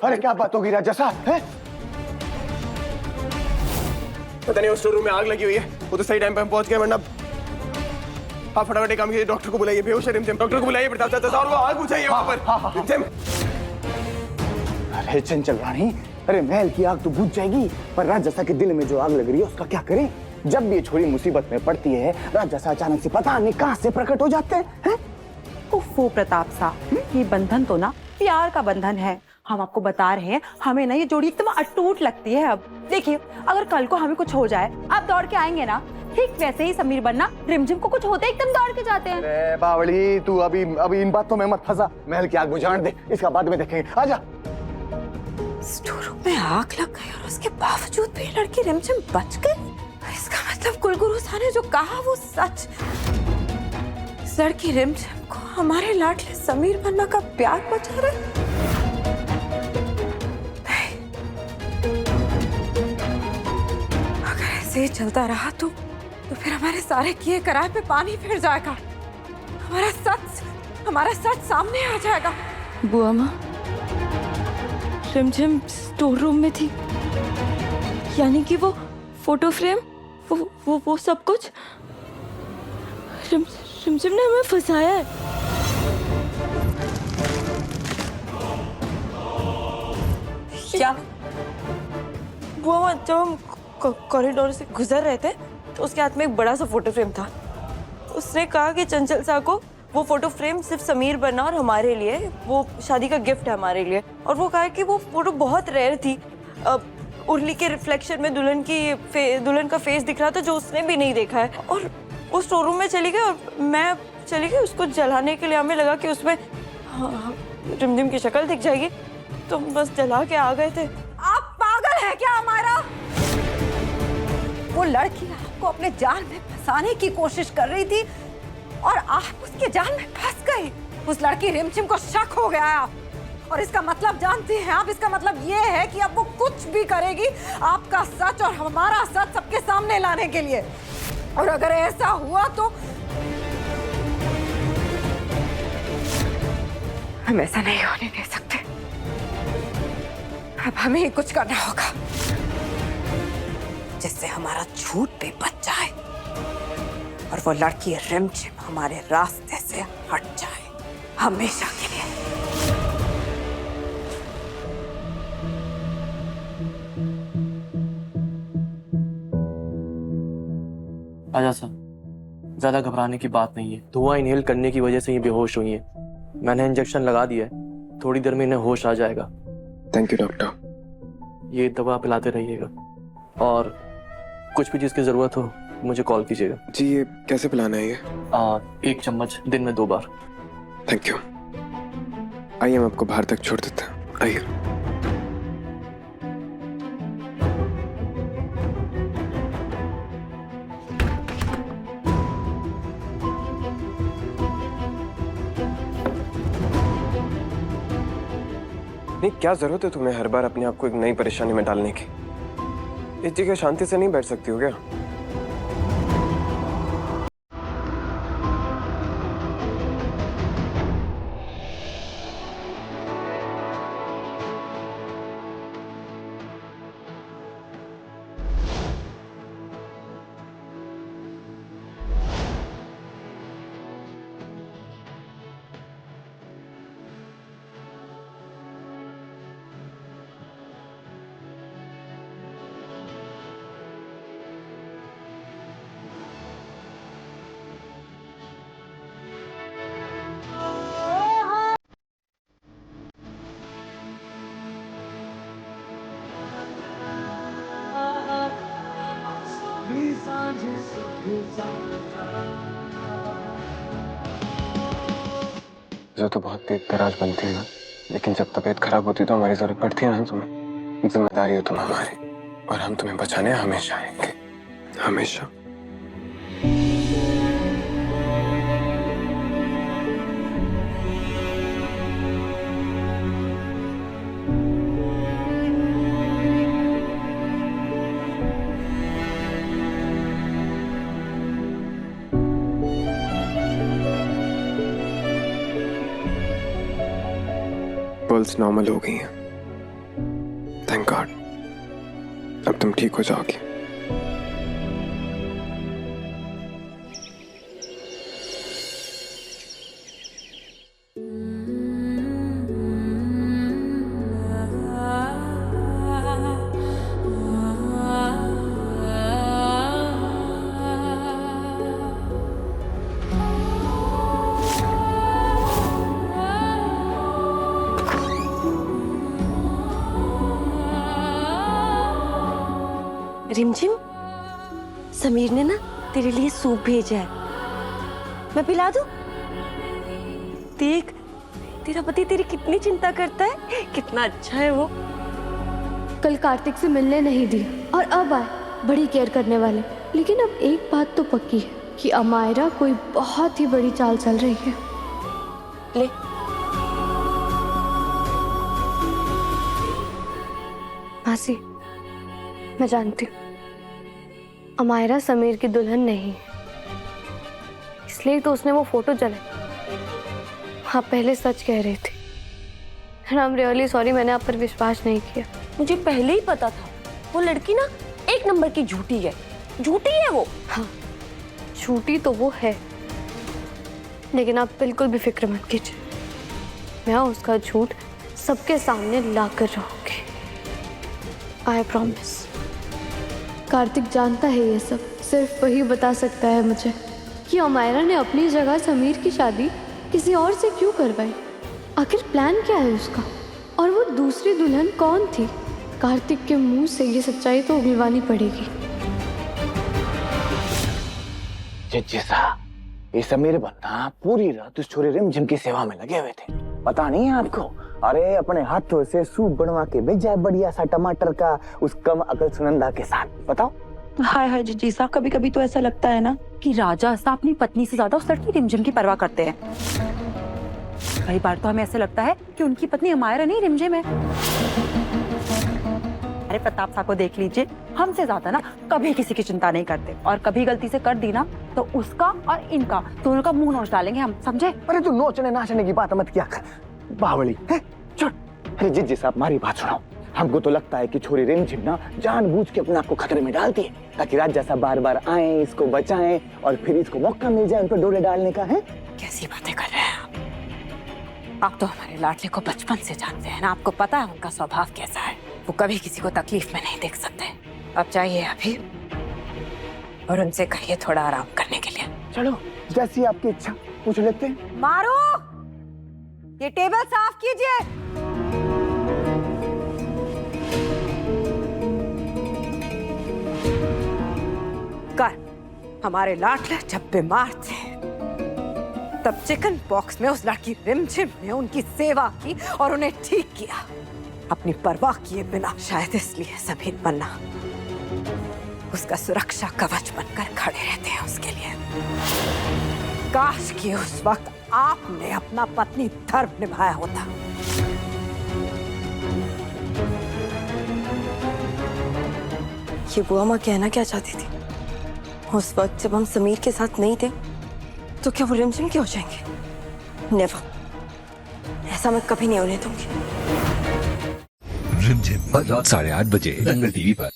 अरे क्या बात होगी राजा साहब, हैं? पता नहीं उस स्टोर रूम में आग लगी हुई है। वो तो सही टाइम पे हम पहुंच गए, वरना आप फटाफट एक काम कीजिए, डॉक्टर को बुलाइए। बेहोश है रिमझिम, डॉक्टर को बुलाइए प्रताप चाचा, और वो आग बुझाइए वहां पर। रिमझिम, अरे चंचल रानी, अरे महल की आग तो बुझ जाएगी, पर राजसा के दिल में जो आग लग रही है उसका क्या करें? जब भी ये छोरी मुसीबत में पड़ती है, राजसा अचानक से पता नहीं कहां से प्रकट हो जाते हैं। उफ़ो प्रताप साहब, ये बंधन तो ना प्यार का बंधन है। हम आपको बता रहे हैं, हमें ना ये जोड़ी एकदम अटूट लगती है। अब देखिए, अगर कल को हमें कुछ हो जाए, आप दौड़ के आएंगे ना, ठीक वैसे ही समीर बनना रिमझिम को कुछ होते एकदम दौड़ के जाते हैं। अरे बावली, तू अभी इन बातों में मत फंसा। महल की आग बुझाने दे, इसका बाद में देखेंगे। आजा। स्टोर रूम में आग लग गई और उसके बावजूद भी लड़की रिमझिम बच गई। इसका मतलब कुलगुरु साहब ने जो कहा वो सच। इस लड़की रिमझिम को हमारे लाडले समीर बनना का प्यार बचा रहे। अगर ऐसे ही चलता रहा तो फिर हमारे सारे किए कराए पे पानी फिर जाएगा। हमारा सच सामने आ जाएगा। बुआ माँ, रिमझिम स्टोर रूम में थी, यानी कि वो फोटो फ्रेम, वो सब कुछ रिमझिम ने हमें फंसाया है। क्या? बुआ माँ, जब हम कॉरिडोर से गुजर रहे थे तो उसके हाथ में एक बड़ा सा फोटो फ्रेम था। उसने कहा कि चंचल सा को वो फोटो फ्रेम सिर्फ समीर बनना और हमारे लिए, वो शादी का गिफ्ट है हमारे लिए। और वो कहा कि वो फोटो बहुत रेयर थी। उर्ली के रिफ्लेक्शन में दुल्हन का फेस दिख रहा था जो उसने भी नहीं देखा है। और वो स्टोर रूम में चली गई और मैं चली गई उसको जलाने के लिए। हमें लगा कि उसमें रिमझिम की शक्ल दिख जाएगी, तो हम बस जला के आ गए थे। आप पागल है क्या हमारा? वो लड़की आपको अपने जाल में फंसाने की कोशिश कर रही थी और आप उसके जाल में फंस गए। उस लड़की रिमझिम को शक हो गया है आप, और इसका मतलब जानते हैं आप? इसका मतलब ये है कि अब वो कुछ भी करेगी आपका सच और हमारा सच सबके सामने लाने के लिए। और अगर ऐसा हुआ तो हम ऐसा नहीं होने दे सकते। अब हमें ही कुछ करना होगा जिससे हमारा झूठ भी बच जाए और वो लड़की रिमझिम हमारे रास्ते से हट जाए हमेशा के लिए। आजा साहब, ज्यादा घबराने की बात नहीं है। धुआं इनहेल करने की वजह से ये बेहोश हुई है। मैंने इंजेक्शन लगा दिया है, थोड़ी देर में इन्हें होश आ जाएगा। Thank you doctor. ये दवा पिलाते रहिएगा और कुछ भी चीज़ की जरूरत हो मुझे कॉल कीजिएगा। जी, ये कैसे पिलाना है ये? 1 चम्मच दिन में 2 बार। Thank you. आइए, मैं आपको बाहर तक छोड़ देता हूँ। आइए। नहीं, क्या जरूरत है तुम्हें हर बार अपने आप को एक नई परेशानी में डालने की? इस जगह शांति से नहीं बैठ सकती हो क्या? जो तो बहुत तेज तराज बनती है ना, लेकिन जब तबीयत खराब होती तो हमारी जरूरत पड़ती है ना तुम्हें। जिम्मेदारी हो तुम हमारी, और हम तुम्हें बचाने हमेशा आएंगे, हमेशा। पल्स नॉर्मल हो गई है, तुम ठीक हो जाओगी। रिमझिम, समीर ने ना तेरे लिए सूप भेजा है, मैं पिला दूं? देख, तेरा पति तेरी कितनी चिंता करता है, कितना अच्छा है वो। कल कार्तिक से मिलने नहीं दिया और अब आए बड़ी केयर करने वाले। लेकिन अब एक बात तो पक्की है कि अमायरा कोई बहुत ही बड़ी चाल चल रही है। ले, मासी, मैं जानती हूँ अमायरा समीर की दुल्हन नहीं है, इसलिए तो उसने वो फोटो जलाई। हाँ, पहले सच कह रही थी। आई एम रियली सॉरी, मैंने आप पर विश्वास नहीं किया। मुझे पहले ही पता था वो लड़की ना एक नंबर की झूठी है, झूठी है वो। हाँ, झूठी तो वो है, लेकिन आप बिल्कुल भी फिक्र मत कीजिए, मैं उसका झूठ सबके सामने ला कर रहूंगी। I promise. कार्तिक जानता है ये सब, सिर्फ वही बता सकता है मुझे कि अमायरा ने अपनी जगह समीर की शादी किसी और से क्यों करवाई। आखिर प्लान क्या है उसका, और वो दूसरी दुल्हन कौन थी। कार्तिक के मुंह से ये सच्चाई तो उगलवानी पड़ेगी। जज्जी साहब, ये समीर बन्ना पूरी रात उस छोरे रिमझिम की सेवा में लगे हुए थे, पता नहीं है आपको। अरे अपने हाथों से सूप बनवा के भेजा है बढ़िया सा टमाटर का, उस कम अकल सुनंदा के साथ। बताओ। हाय हाय जी साहब, कभी कभी तो ऐसा लगता है ना कि राजा साहब अपनी पत्नी से ज्यादा उस लड़की रिमझिम की परवाह करते हैं। कई बार तो हमें ऐसा लगता है कि उनकी पत्नी अमायरा नहीं रिमझिम है। अरे प्रताप साहब को देख लीजिए, हमसे ज्यादा ना कभी किसी की चिंता नहीं करते, और कभी गलती से कर दी ना तो उसका और इनका दोनों का मुंह नोच डालेंगे हम, समझे? अरे तू नोचने नाचने की बात मत किया कर, बावली है। छोड़। अरे जज्जी साहब, हमारी बात सुनाओ। हमको तो लगता है कि छोरी रिमझिम ना जानबूझ के अपने आप को खतरे में डालती है, ताकि राजा साहब बार बार आए, इसको बचाएं, और फिर इसको मौका मिल जाए उन पर डोरे डालने का। है कैसी बातें कर रहे हैं आप तो हमारे लाडले को बचपन से जानते हैं ना, आपको पता है उनका स्वभाव कैसा है। वो कभी किसी को तकलीफ में नहीं देख सकते। अब चाहिए अभी, और उनसे कहिए थोड़ा आराम करने के लिए। चलो, जैसी आपकी इच्छा, पूछ लेते हैं। मारो, ये टेबल साफ कीजिए। कर हमारे लाडले जब बीमार थे तब चिकन पॉक्स में उस लड़की रिमझिम ने उनकी सेवा की और उन्हें ठीक किया, अपनी परवाह किए बिना। शायद इसलिए समीर बन्ना उसका सुरक्षा कवच बनकर खड़े रहते हैं उसके लिए। काश कि उस वक्त आपने अपना पत्नी धर्म निभाया होता। ये बुआ माँ कहना क्या चाहती थी? उस वक्त जब हम समीर के साथ नहीं थे तो क्या वो रिमझिम के हो जाएंगे? नेवर, ऐसा मैं कभी नहीं होने दूंगी। रिमझिम रात 8:30 बजे दंगल टीवी पर।